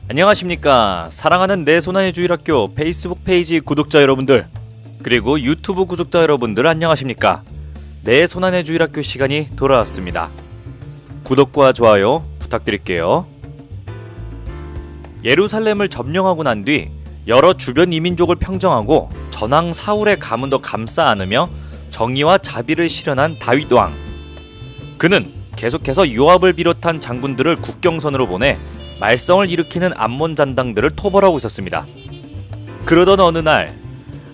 안녕하십니까. 사랑하는 내 손안의 주일학교 페이스북 페이지 구독자 여러분들, 그리고 유튜브 구독자 여러분들 안녕하십니까. 내 손안의 주일학교 시간이 돌아왔습니다. 구독과 좋아요 부탁드릴게요. 예루살렘을 점령하고 난 뒤 여러 주변 이민족을 평정하고 전왕 사울의 가문도 감싸 안으며 정의와 자비를 실현한 다윗 왕. 그는 계속해서 요압을 비롯한 장군들을 국경선으로 보내 말썽을 일으키는 암몬 잔당들을 토벌하고 있었습니다. 그러던 어느 날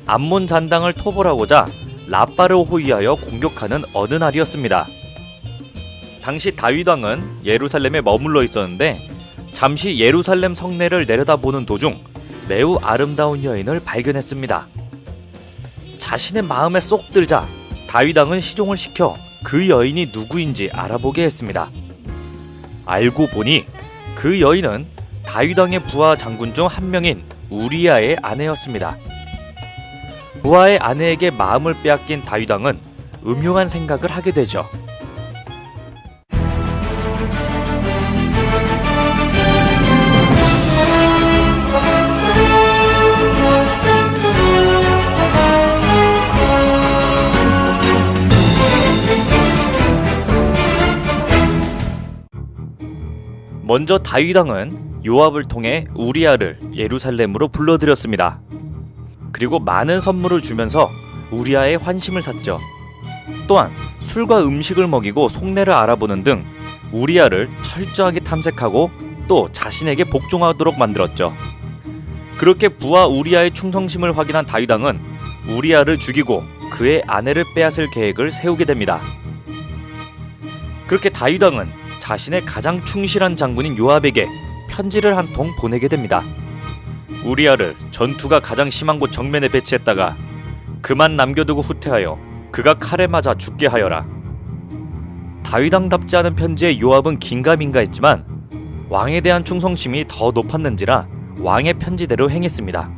암몬 잔당을 토벌하고자 라빠를 호위하여 공격하는 어느 날이었습니다. 당시 다윗 왕은 예루살렘에 머물러 있었는데 잠시 예루살렘 성내를 내려다보는 도중 매우 아름다운 여인을 발견했습니다. 자신의 마음에 쏙 들자 다윗 왕은 시종을 시켜 그 여인이 누구인지 알아보게 했습니다. 알고 보니 그 여인은 다윗 왕의 부하 장군 중 한 명인 우리아의 아내였습니다. 부하의 아내에게 마음을 빼앗긴 다윗 왕은 음흉한 생각을 하게 되죠. 먼저 다윗 왕은 요압을 통해 우리아를 예루살렘으로 불러들였습니다. 그리고 많은 선물을 주면서 우리아의 환심을 샀죠. 또한 술과 음식을 먹이고 속내를 알아보는 등 우리아를 철저하게 탐색하고 또 자신에게 복종하도록 만들었죠. 그렇게 부하 우리아의 충성심을 확인한 다윗 왕은 우리아를 죽이고 그의 아내를 빼앗을 계획을 세우게 됩니다. 그렇게 다윗 왕은 자신의 가장 충실한 장군인 요압에게 편지를 한 통 보내게 됩니다. 우리아를 전투가 가장 심한 곳 정면에 배치했다가 그만 남겨두고 후퇴하여 그가 칼에 맞아 죽게 하여라. 다윗 왕답지 않은 편지에 요압은 긴가민가했지만 왕에 대한 충성심이 더 높았는지라 왕의 편지대로 행했습니다.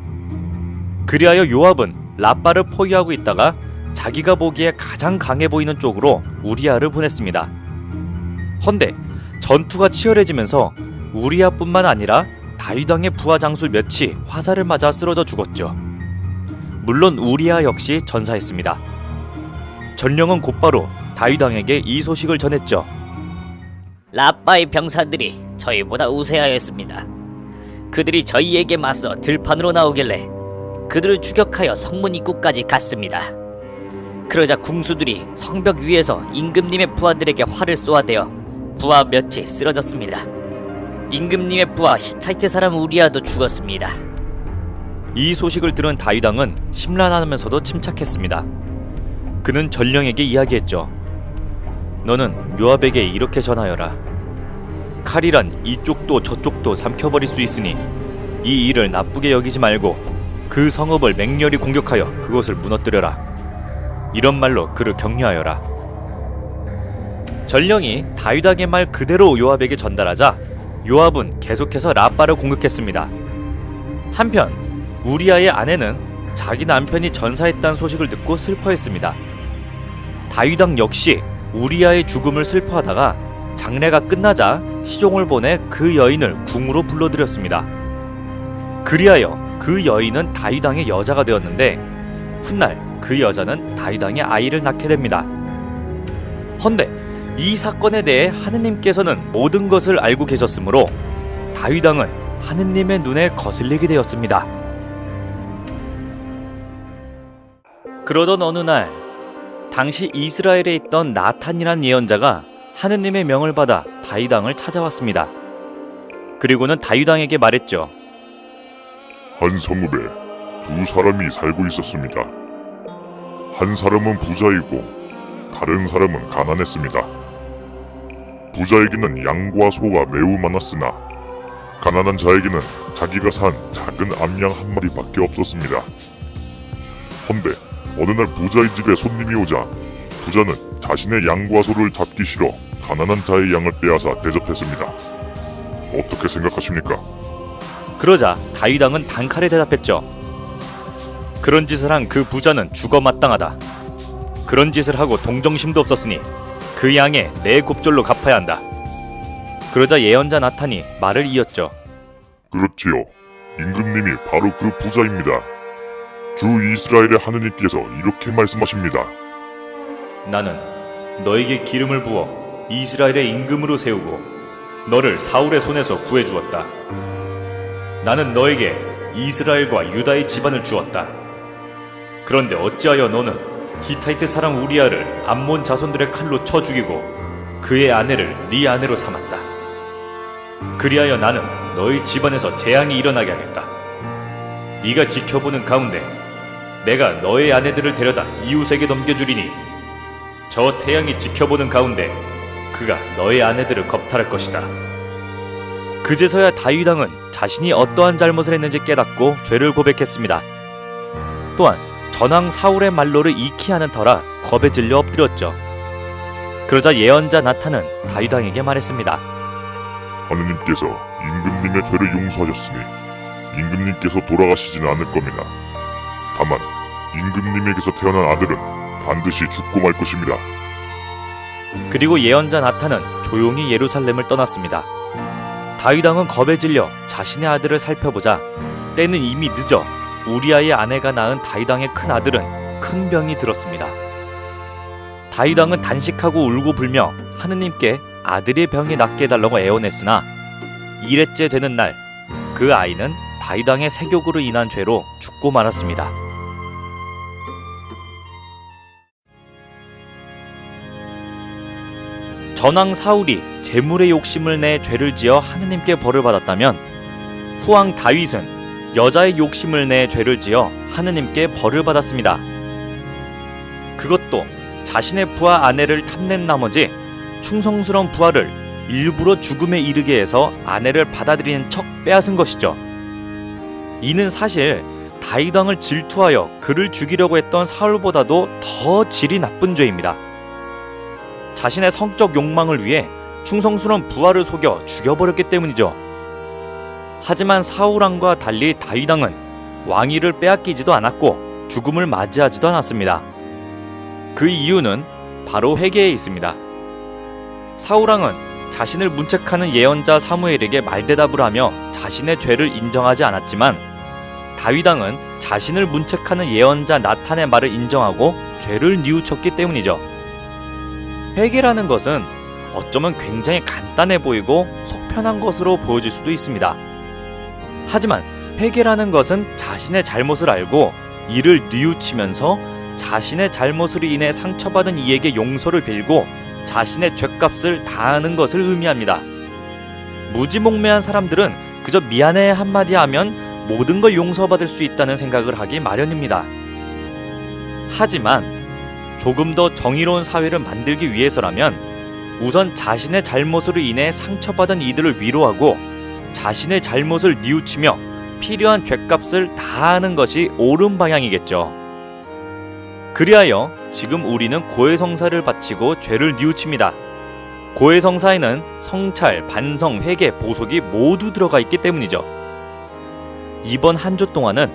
그리하여 요압은 라빠를 포위하고 있다가 자기가 보기에 가장 강해 보이는 쪽으로 우리아를 보냈습니다. 헌데 전투가 치열해지면서 우리아뿐만 아니라 다윗 왕의 부하 장수 몇이 화살을 맞아 쓰러져 죽었죠. 물론 우리아 역시 전사했습니다. 전령은 곧바로 다윗 왕에게 이 소식을 전했죠. 라빠의 병사들이 저희보다 우세하였습니다. 그들이 저희에게 맞서 들판으로 나오길래 그들을 추격하여 성문 입구까지 갔습니다. 그러자 궁수들이 성벽 위에서 임금님의 부하들에게 활을 쏘아대어 부하 몇이 쓰러졌습니다. 임금님의 부하 히타이트 사람 우리아도 죽었습니다. 이 소식을 들은 다윗 왕은 심란하면서도 침착했습니다. 그는 전령에게 이야기했죠. 너는 요압에게 이렇게 전하여라. 칼이란 이쪽도 저쪽도 삼켜버릴 수 있으니 이 일을 나쁘게 여기지 말고 그 성읍을 맹렬히 공격하여 그것을 무너뜨려라. 이런 말로 그를 격려하여라. 전령이 다윗 왕의 말 그대로 요압에게 전달하자 요압은 계속해서 라빠를 공격했습니다. 한편 우리아의 아내는 자기 남편이 전사했다는 소식을 듣고 슬퍼했습니다. 다윗 왕 역시 우리아의 죽음을 슬퍼하다가 장례가 끝나자 시종을 보내 그 여인을 궁으로 불러들였습니다. 그리하여 그 여인은 다윗 왕의 여자가 되었는데 훗날 그 여자는 다윗 왕의 아이를 낳게 됩니다. 헌데 이 사건에 대해 하느님께서는 모든 것을 알고 계셨으므로 다윗 왕은 하느님의 눈에 거슬리게 되었습니다. 그러던 어느 날 당시 이스라엘에 있던 나탄이란 예언자가 하느님의 명을 받아 다윗 왕을 찾아왔습니다. 그리고는 다윗 왕에게 말했죠. 한 성읍에 두 사람이 살고 있었습니다. 한 사람은 부자이고 다른 사람은 가난했습니다. 부자에게는 양과 소가 매우 많았으나 가난한 자에게는 자기가 산 작은 암양 한 마리밖에 없었습니다. 헌데 어느 날 부자의 집에 손님이 오자 부자는 자신의 양과 소를 잡기 싫어 가난한 자의 양을 빼앗아 대접했습니다. 어떻게 생각하십니까? 그러자 다윗 왕은 단칼에 대답했죠. 그런 짓을 한 그 부자는 죽어 마땅하다. 그런 짓을 하고 동정심도 없었으니 그 양에 내 곱절로 갚아야 한다. 그러자 예언자 나탄이 말을 이었죠. 그렇지요. 임금님이 바로 그 부자입니다. 주 이스라엘의 하느님께서 이렇게 말씀하십니다. 나는 너에게 기름을 부어 이스라엘의 임금으로 세우고 너를 사울의 손에서 구해주었다. 나는 너에게 이스라엘과 유다의 집안을 주었다. 그런데 어찌하여 너는 히타이트 사람 우리아를 암몬 자손들의 칼로 쳐 죽이고 그의 아내를 네 아내로 삼았다. 그리하여 나는 너희 집안에서 재앙이 일어나게 하겠다. 네가 지켜보는 가운데 내가 너의 아내들을 데려다 이웃에게 넘겨주리니 저 태양이 지켜보는 가운데 그가 너의 아내들을 겁탈할 것이다. 그제서야 다윗 왕은 자신이 어떠한 잘못을 했는지 깨닫고 죄를 고백했습니다. 또한 전왕 사울의 말로를 익히 하는 터라 겁에 질려 엎드렸죠. 그러자 예언자 나탄은 다윗 왕에게 말했습니다. 하느님께서 임금님의 죄를 용서하셨으니 임금님께서 돌아가시지는 않을 겁니다. 다만 임금님에게서 태어난 아들은 반드시 죽고 말 것입니다. 그리고 예언자 나탄은 조용히 예루살렘을 떠났습니다. 다윗 왕은 겁에 질려 자신의 아들을 살펴보자 때는 이미 늦어 우리아의 아내가 낳은 다윗 왕의 큰 아들은 큰 병이 들었습니다. 다윗 왕은 단식하고 울고 불며 하느님께 아들의 병이 낫게 해달라고 애원했으나 1회째 되는 날 그 아이는 다윗 왕의 세욕으로 인한 죄로 죽고 말았습니다. 전왕 사울이 재물의 욕심을 내 죄를 지어 하느님께 벌을 받았다면 후왕 다윗은 여자의 욕심을 내 죄를 지어 하느님께 벌을 받았습니다. 그것도 자신의 부하 아내를 탐낸 나머지 충성스러운 부하를 일부러 죽음에 이르게 해서 아내를 받아들이는 척 빼앗은 것이죠. 이는 사실 다윗 왕을 질투하여 그를 죽이려고 했던 사울보다도 더 질이 나쁜 죄입니다. 자신의 성적 욕망을 위해 충성스러운 부하를 속여 죽여버렸기 때문이죠. 하지만 사울 왕과 달리 다윗 왕은 왕위를 빼앗기지도 않았고 죽음을 맞이하지도 않았습니다. 그 이유는 바로 회개에 있습니다. 사울 왕은 자신을 문책하는 예언자 사무엘에게 말대답을 하며 자신의 죄를 인정하지 않았지만 다윗 왕은 자신을 문책하는 예언자 나탄의 말을 인정하고 죄를 뉘우쳤기 때문이죠. 회개라는 것은 어쩌면 굉장히 간단해 보이고 속편한 것으로 보여질 수도 있습니다. 하지만 회개라는 것은 자신의 잘못을 알고 이를 뉘우치면서 자신의 잘못으로 인해 상처받은 이에게 용서를 빌고 자신의 죗값을 다하는 것을 의미합니다. 무지몽매한 사람들은 그저 미안해 한마디 하면 모든 걸 용서받을 수 있다는 생각을 하기 마련입니다. 하지만 조금 더 정의로운 사회를 만들기 위해서라면 우선 자신의 잘못으로 인해 상처받은 이들을 위로하고 자신의 잘못을 뉘우치며 필요한 죗값을 다하는 것이 옳은 방향이겠죠. 그리하여 지금 우리는 고해성사를 바치고 죄를 뉘우칩니다. 고해성사에는 성찰, 반성, 회개, 보속이 모두 들어가 있기 때문이죠. 이번 한 주 동안은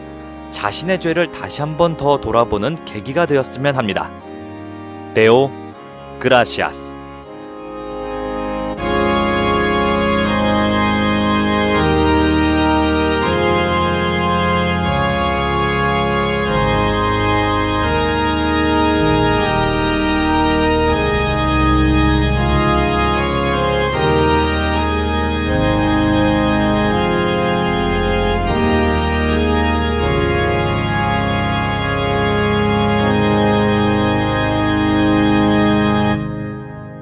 자신의 죄를 다시 한 번 더 돌아보는 계기가 되었으면 합니다. 데오 그라시아스.